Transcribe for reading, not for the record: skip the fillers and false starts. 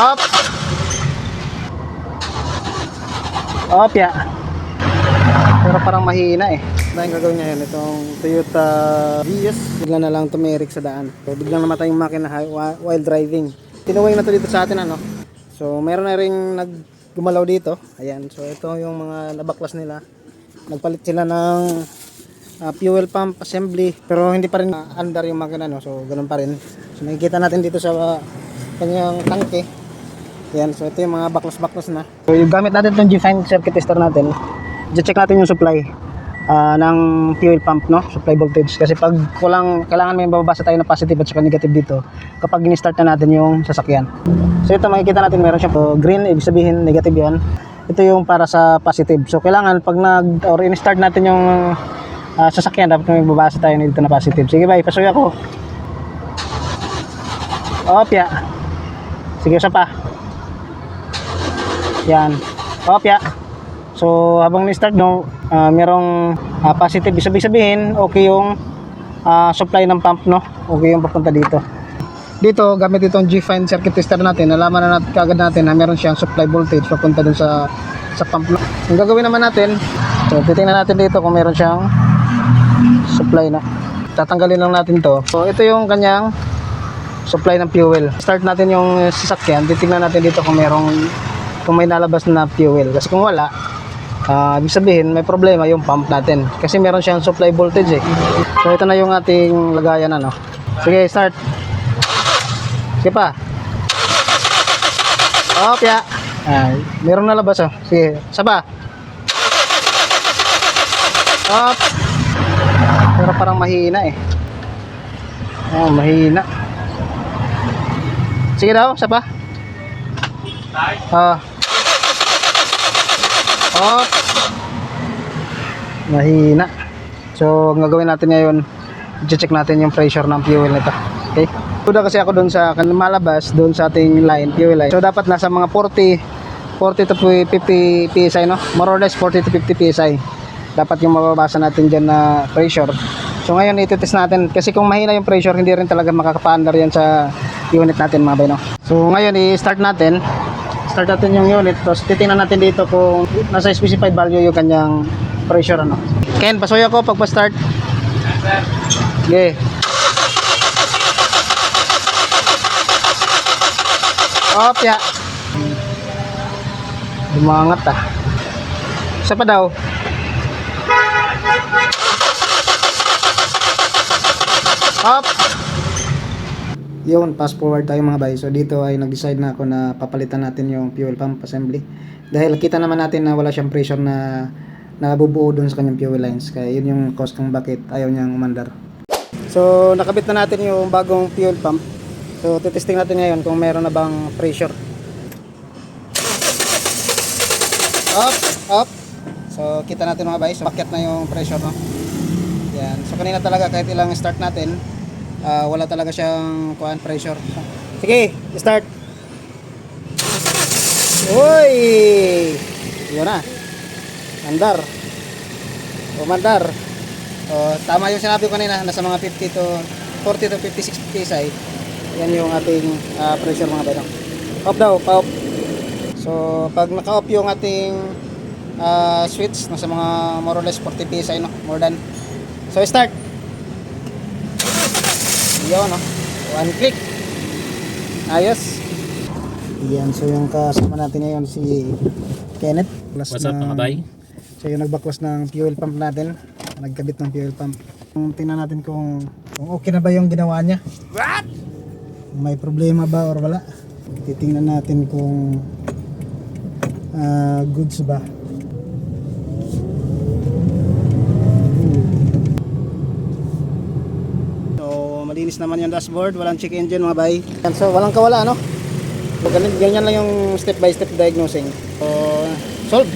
Up. Up ya. Pero parang mahina eh. Dahil gagawin ngayon itong Toyota Vios. Bigla na lang tumirik sa daan. So biglang namatay yung makina while driving. Tinuwing na to dito sa atin ano. So meron na rin naggumalaw dito. Ayan. So ito yung mga nabaklas nila. Nagpalit sila ng fuel pump assembly. Pero hindi pa rin under yung makina no. So ganun pa rin. So nakikita natin dito sa kanyang tangke. Ayan. So ito yung mga baklas-baklas na. So yung gamit natin itong G5 circuit tester natin. I-check natin yung supply ng fuel pump no, supply voltage kasi pag kulang, kailangan may babasa tayo ng positive at saka negative dito kapag in-start na natin yung sasakyan. So ito makikita natin meron siya green, ibig sabihin negative yan. Ito yung para sa positive. So kailangan pag in-start natin yung sasakyan, dapat may babasa tayo dito na positive. Sige ba, ipasuy ako. Opya. Sige, isa pa. Yan. Opya. So habang ni-start no, merong positive, ibig sabihin okay yung supply ng pump no, okay yung papunta dito. Dito gamit itong G5 circuit tester natin, nalaman na natin kagad natin na meron siyang supply voltage papunta dun sa pump no. Ang gagawin naman natin, so titingnan natin dito kung meron siyang supply na. Tatanggalin lang natin to. So ito yung kanyang supply ng fuel. Start natin yung sasakyan, titingnan natin dito kung may nalabas na fuel. Kasi kung wala, ibig sabihin may problema yung pump natin kasi meron siyang supply voltage eh. So ito na yung ating lagayan ano. Sige, start. Sige pa. Opya. Meron nalabas oh. Sige, isa pa. Op. Pero parang mahina eh. Mahina. Sige daw, isa pa. Op. Mahina. So, ang gagawin natin ngayon, i-check natin yung pressure ng fuel nito. Okay? Tuda kasi ako doon sa malabas, doon sa ating line, fuel line. So, dapat nasa mga 40 to 50 PSI, no? More or less 40 to 50 PSI. Dapat yung mababasa natin dyan na pressure. So, ngayon, ititest natin. Kasi kung mahina yung pressure, hindi rin talaga makakapa-under yan sa unit natin, mga bay, no? So, ngayon, i-start natin. Start natin yung unit, tapos titingnan natin dito kung nasa specified value yung kanyang pressure ano. Ken, pasuyo ako pag pa-start. Okay. Opya. Lumangat ah. Isa pa daw. Up. Yun, fast forward tayo mga bay. So dito ay nag-decide na ako na papalitan natin yung fuel pump assembly. Dahil kita naman natin na wala siyang pressure na nabubuo dun sa kanyang fuel lines. Kaya yun yung cause kung bakit ayaw niyang umandar. So nakabit na natin yung bagong fuel pump. So titesting natin ngayon kung meron na bang pressure. Up, up. So kita natin mga bay. So paket na yung pressure no. Yan. So kanina talaga kahit ilang start natin, wala talaga siyang pressure. Sige, start. Uy! Yun na. Mandar. Mandar. Tama yung sinabi ko kanina, nasa mga 40 to 56 PSI. Yan yung ating pressure mga bayang. Off daw, pa-off. So, pag naka-off yung ating switch, nasa mga more or less 40 PSI, no? More than. So, start. Yun, no? One click. Ayos. Yan, so yung kasama natin ngayon si Kenneth. What's up mga bay? So yung nagbaklas ng fuel pump natin. Nagkabit ng fuel pump. Tingnan natin kung okay na ba yung ginawa niya. What? May problema ba or wala. Titingnan natin kung goods ba. Malinis naman yung dashboard, walang check engine mga bay. So walang kawala no. So, ganyan lang yung step by step diagnosing. So solve.